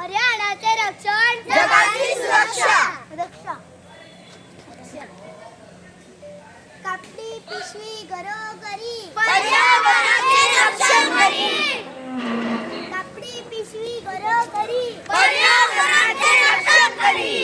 पर्यावरणाचे रक्षण, जगाची सुरक्षा. कापडी पिशवी घरोघरी, पर्यावरणाचे रक्षण करी. कापडी पिशवी घरोघरी, पर्यावरणाचे रक्षण करी.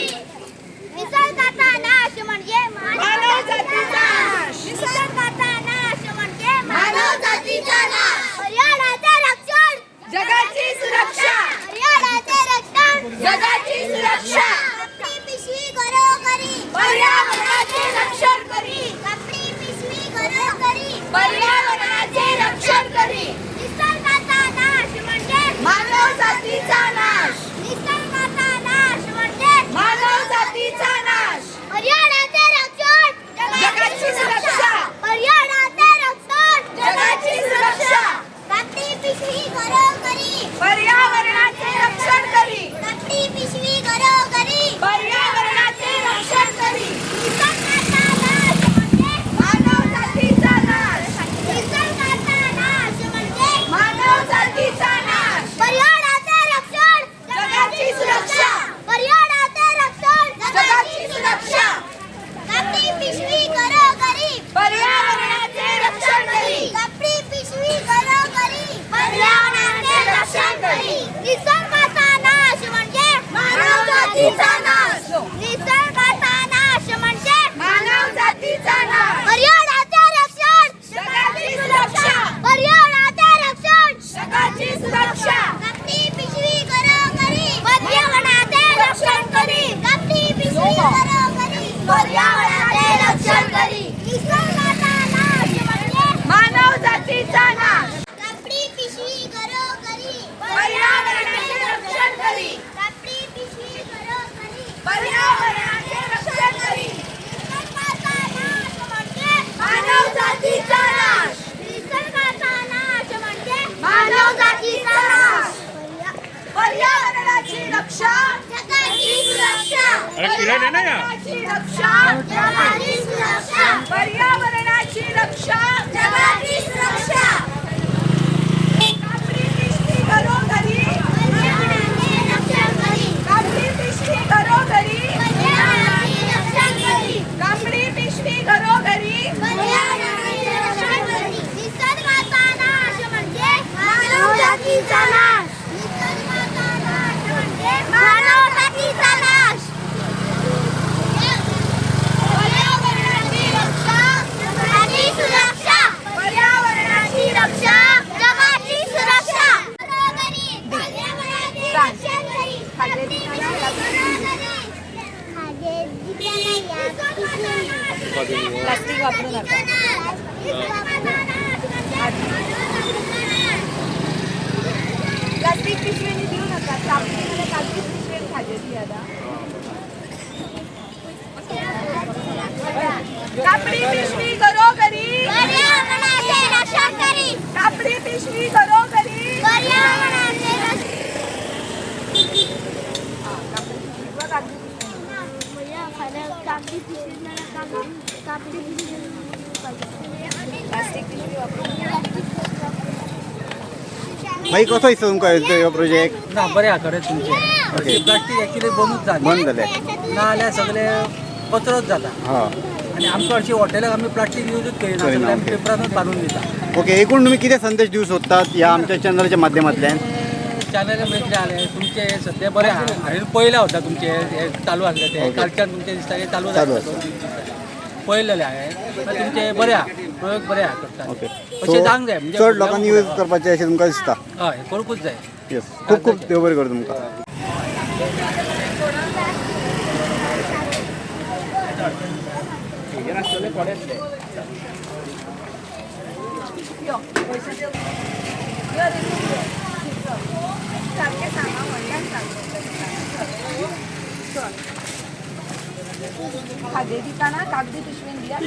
निसर्गाचा नाश म्हणजे मानव जातीचा नाश. निसर्गाचा नाश म्हणजे मानव जातीचा नाश. पर्यावरणाचे रक्षण, जगाची सुरक्षा. पर्यावरणाचे रक्षण, जगाची सुरक्षा. कापडी पिशवी घरोघरी, पर्यावरणाचे रक्षण करी. कापडी पिशवी घरोघरी, पर्यावरणाचे रक्षण करी. निसर्गाचा नाश म्हणजे मानव जातीचा नाश. निसर्गाचा नाश म्हणजे मानव जातीचा नाश. पर्यावरणाचे रक्षण, जगाची सुरक्षा. पर्यावरणाचे रक्षण, जगाची सुरक्षा. कापडी पिशवी घरोघरी, पर्यावरणाचे रक्षण करी. कापडी पिशवी घरोघरी, पर्यावरणाचे रक्षण करी. निसर्गाचा नाश म्हणजे मानव जातीचा नाश. निसर्गाचा नाश म्हणजे मानव जातीचा नाश. पर्यावरणाचे रक्षण, जगाची सुरक्षा. पर्यावरणाचे रक्षण, जगाची सुरक्षा. कापडी पिशवी घरोघरी, पर्यावरणाचे रक्षण करी. कापडी पिशवी घरोघरी, पर्यावरणाचे रक्षण करी. निसर्गाचा नाश म्हणजे मानव जातीचा नाश. निसर्गाचा नाश म्हणजे मानव जातीचा नाश. पर्यावरणाचे रक्षण, जगाची सुरक्षा. पर्यावरणाचे रक्षण, जगाची सुरक्षा. कापडी पिशवी घरोघरी, पर्यावरणाचे रक्षण करी, कापडी पिशवी घरोघरी, पर्यावरणाचे रक्षण करी. निसर्गाचा नाश म्हणजे मानव जातीचा नाश. कापडी पिशवी घरोघरी, पर्यावरणाचे रक्षण करी. कापडी पिशवी घरोघरी, पर्यावरणाचे रक्षण करी. निसर्गाचा नाश म्हणजे मानव जातीचा नाश. निसर्गाचा नाश म्हणजे मानव जातीचा नाश. पर्यावरणाची रक्षा. जगाची सुरक्षा, पर्यावरणाची रक्षा. जगाची सुरक्षा, पर्यावरणाची रक्षा. जगाची सुरक्षा, कापडी पिशवी घरोघरी, पर्यावरणाचे रक्षण करी, कापडी पिशवी घरोघरी, पर्यावरणाचे रक्षण करी, कापडी पिशवी घरोघरी, पर्यावरणाचे रक्षण करी. निसर्गाचा नाश म्हणजे मानव जातीचा नाश, निसर्गाचा नाश म्हणजे मानव जातीचा नाश. पर्यावरणाची रक्षा. जगाची सुरक्षा, पर्यावरणाची रक्षा. जगाची सुरक्षा, घरोघरी, पर्यावरणाचे रक्षण करी, खाद्य कापडी ठिकाणा पिशवी घरोघरी, प्लास्टिक वापरू नका. प्लास्टिक पिशवीने देऊ नका. प्लास्टिकमध्ये प्लास्टिक पिशवी खाजेली आता. कापडी पिशवी घरोघरी, पर्यावरणाचे रक्षण करी, कापडी पिशवी घरोघरी. पर्यावरणाचे रक्षण प्लास्टिक पिशवी वापरू. भाई कसो दिसता तुमकां हो प्रोजेक्ट? ना बरे आकडे तुमचे ओके. प्लास्टीक ॲक्च्युली बंदूच जालें बंद जालें. ना जाल्यार सगळे कचरोच जाता हां आनी आमकां हरशीं हॉटेलाक आमी प्लास्टीक यूजच करिना करिना, सगळे आमी ओके. पेपरानूच बांदून दिता ओके. एकूण तुम्ही कितें संदेश दिवंक सोदतात ह्या आमच्या चॅनलच्या माध्यमांतल्यान? चॅनल म्हटले जालें तुमचे सद्या बरें आहा हांवें पळयला होता तुमचे हे चालू आसले ते ओके. कालच्यान तुमचे दिसता हे चालू चालू पळयलेले हांवें पण तुमचे बरे आहा प्रयोग बरे आहा करता ओके. अशें जावंक जाय म्हणजे चड लोकांनी यूज करपाचें अशें तुमकां दिसता? हय करूंकूच जाय येस. खूब खूब देव बरें करूं तुमकां. खाद्य दिताना कागदी पिशवीन दिया.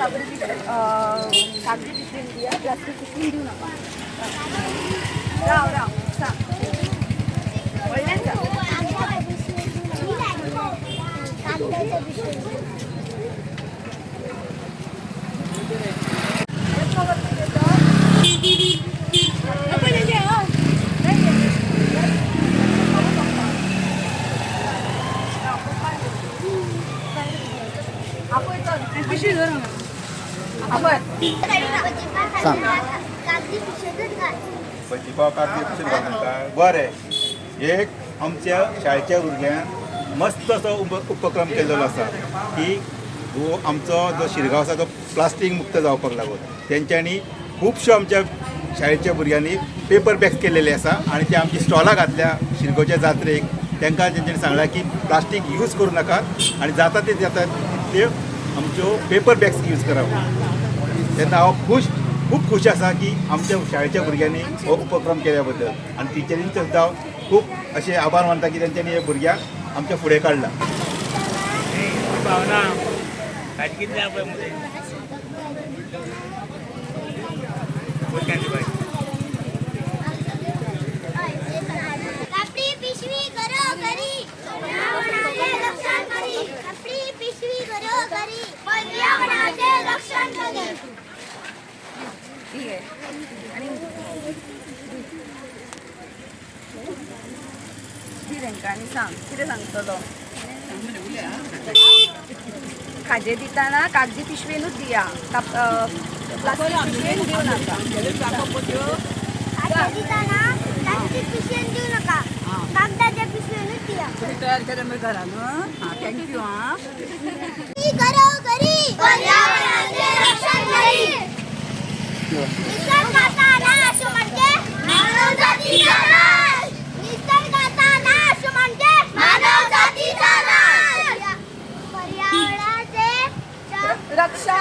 कागदी पिशवीन दिया. प्लास्टिक पिशवीन देऊ नका. राव राव सांग व्हडल्यान सांग. सांग. कागदी पिशवीतच घाल. भाजीपाव कागदी पिशवीत घालून काय बरें. एक आमच्या शाळेच्या भुरग्यांक मस्त असो उपक्रम केलेलो आसा की जो आमचो जो शिरगांव आसा तो प्लास्टीक मुक्त जावपाक लागून तेंच्यांनी खुबश्यो आमच्या शाळेच्या भुरग्यांनी पेपर बॅग्स केलेले आसा आनी ते आमची स्टॉलां घातल्या शिरगांवच्या जात्रेक. तांकां तेंच्यांनी सांगलां की प्लास्टीक यूज करूं नाकात आनी जाता त्यो आमच्यो पेपर बॅग्स यूज करप. तेन्ना हांव खूब खूश आसा की आमच्या शाळेच्या भुरग्यांनी हो उपक्रम केल्या बद्दल आनी टिचरींचे सुद्दां खूब अशे आभार मानता की तेंच्यांनी हे भुरग्यांक आमच्या फुडें काडला. कापडी पिशवी घरोघरी पर्यावरणाचे रक्षण करी. कापडी पिशवी घरोघरी पर्यावरणाचे रक्षण करी. ठीक आहे. आणि दी तांकां आनी सांग कितें सांगतलो. खाजें दितना कागदी पिशवेनूच दिया. प्लास्टीक पिशवेन दिवं नाका. खाजें दिताना प्लास्टीक पिशवेन दिवं नाका. कागदाच्या पिशवेनूच दिया. तयार केल्या मग घरान. हां थँक्यू. हां घरोघरी पर्यावरणाचे रक्षण करी. निसर्गाचा नाश म्हणजे मानवजातीचा नाश. निसर्गाचा नाश म्हणजे मानवजातीचा नाश. पर्यावरणाचे रक्षा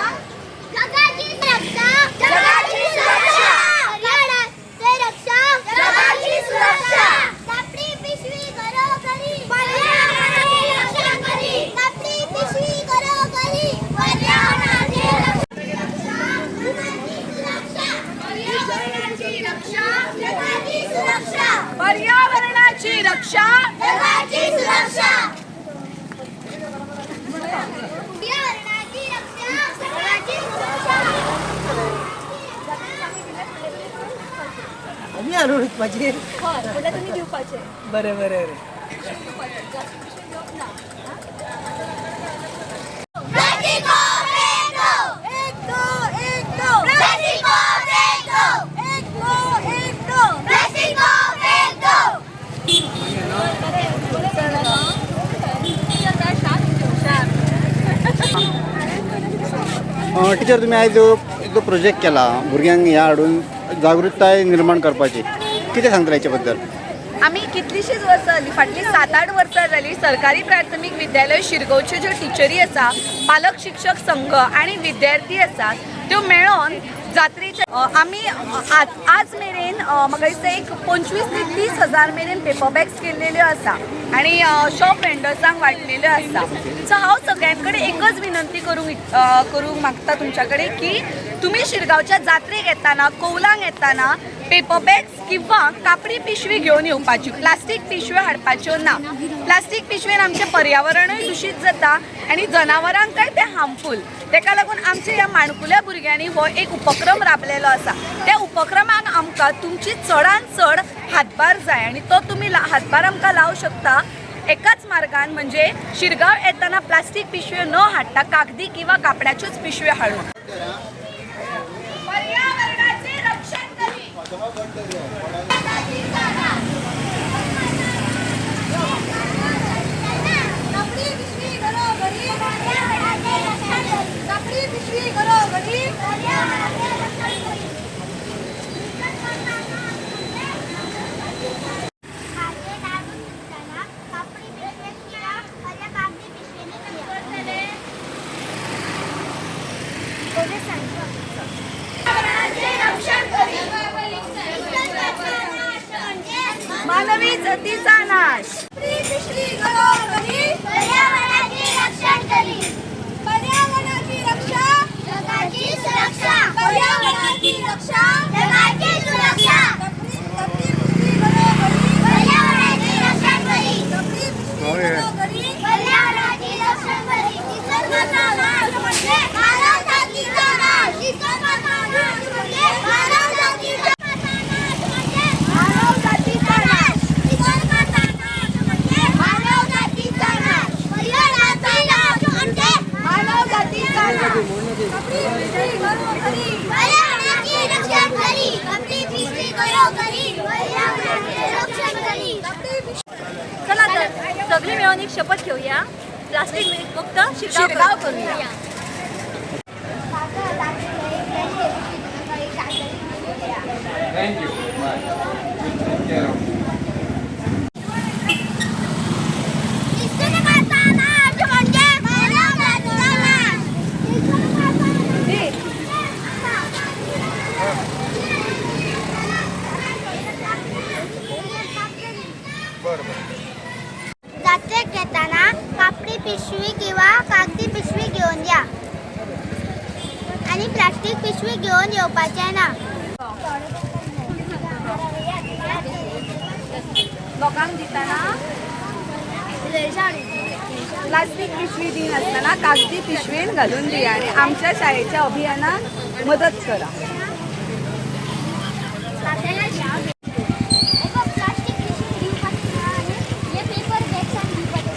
जगाची रक्षा. जगाची सुरक्षा. पर्यावरणाचे रक्षा. जगाची सुरक्षा. कापडी पिशवी घरोघरी पर्यावरणाचे रक्षण करी. कापडी पिशवी घरोघरी पर्यावरणाचे जगाची सुरक्षा. पर्यावरणाची रक्षा. जगाची सुरक्षा. पर्यावरणाची रक्षा. जगाची सुरक्षा. आम्ही आलो पाहिजे. तुम्ही दिवपाचे. बरें बरें. प्लास्टिको फेको. एक दो. प्लास्टिको फेको. एक दो. प्लास्टिको फेको. टिचर तुम्ही आयज जो प्रोजेक्ट केला भुरग्यांक ह्या हाडून जागृताय निर्माण करपाची कितें सांगतले हेच्या बद्दल. आमी कितलीशींच वर्सां जालीं फाटलीं 7-8 वर्सां जालीं सरकारी प्राथमीक विद्यालय शिरगांवच्यो ज्यो टिचरी आसा पालक शिक्षक संघ आनी विद्यार्थी आसात त्यो मेळोन जात्रेचे आमी आज मेरेन म्हाका दिसता एक 25 ते 30 हजार मेरेन पेपर बॅग्स केल्लेल्यो आसा आनी शॉप वेंडर्सांक वांटलेल्यो आसा. सो हांव सगळ्यां कडेन एकच विनंती करूंक मागता तुमच्या कडेन की तुमी शिरगांवच्या जात्रेक येताना कौलांक येताना पेपर बॅग्स किंवा कापडी पिशवी घेवन येवपाची. प्लास्टीक पिशव्यो हाडपाच्यो ना. प्लास्टीक पिशवेन आमचें पर्यावरणूय दूशीत जाता आनी जनावरांकय ते हार्मफूल. तेका लागून आमच्या ह्या माणकुल्या भुरग्यांनी हो एक उपक्रम राबलेलो आसा. त्या उपक्रमाक आमकां तुमची चडांत चड हातभार जाय आनी तो तुमी हातभार आमकां लावं शकता एकाच मार्गान म्हणजे शिरगांव येताना प्लास्टीक पिशव्यो न हाडटा कागदी किंवा कापडाच्योच पिशव्यो हाडून पर्यावरणाचे रक्षण करी. कापडी पिशवी घरोघरी पर्यावरणाचे रक्षण करी. कापडी पिशवी घरोघरी पर्यावरणाचे रक्षण करी. खाजे टाकून दिसताना कापडी पिशवेत किंवा माझ्या कागदी पिशवेने दिया. कोणी सांगतो पर्यावरणाचे रक्षण करी. निसर्गाचा नाश म्हणजे मानवी जातीचा नाश. कापडी पिशवी घरोघरी पर्यावरणाचे रक्षण करी. पर्यावरणाची रक्षा. जगाची सुरक्षा. पर्यावरणाची रक्षा. जगाची सुरक्षा. कापडी पिशवी घरोघरी पर्यावरणाचे रक्षण करी. कापडी पिशवी घरोघरी पर्यावरणाचे रक्षण करी. निसर्गाचा नाश म्हणजे मानव जातीचा नाश. निसर्गाचा नाश म्हणजे मानव जातीचा मानव जातीचा नाश. निसर्गाचा नाश म्हणजे मानव जातीचा नाश. पर्यावरणाचा नाश म्हणजे मानव जातीचा नाश. जाऊन एक शपथ घेऊया, प्लास्टिक मुक्त शिरगाव करूया. जात्रेक येताना कापडी पिशवी किंवा कागदी पिशवी घेऊन या आणि प्लास्टिक पिशवी घेऊन येवपाचे ना. लोकांक दिताना प्लास्टिक पिशवी दी नासतना कागदी पिशवीन घालून दिया आणि आमच्या शाळेच्या अभियानात मदत करा. प्लास्टिक पिशवी दिवपाची ना आणि हे पेपर बॅग्स आणि दिवपाचे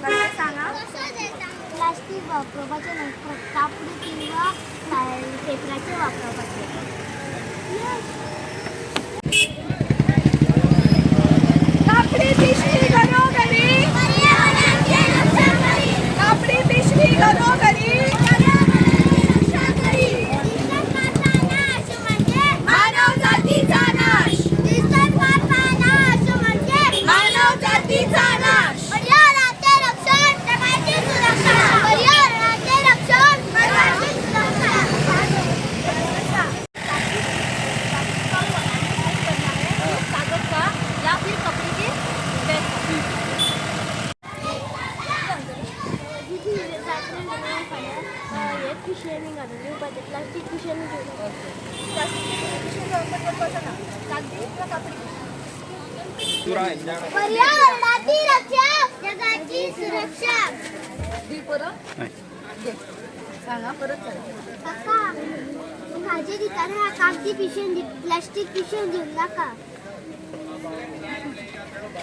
कसं सांगा? प्लास्टिक वापरपाचे नाही, कापडी किंवा पेपराचे वापरपाचे. कापडी पिशवी घरोघरी, कापडी पिशवी घरोघरी, मानव जातीचा नाश, मानव जातीचा नाश. पर्यावरणाचे रक्षण, जगाची सुरक्षा. पर्यावरणाचे रक्षण, जगाची सुरक्षा. कागज का या फिर कपड़े के बैग प्लास्टिक पिशवी पर्यावरणाची रक्षा, जगाची सुरक्षा. सांगा परत सांगा. काका भाजी देताना कागदी पिशवी प्लास्टिक पिशवी देऊ नका.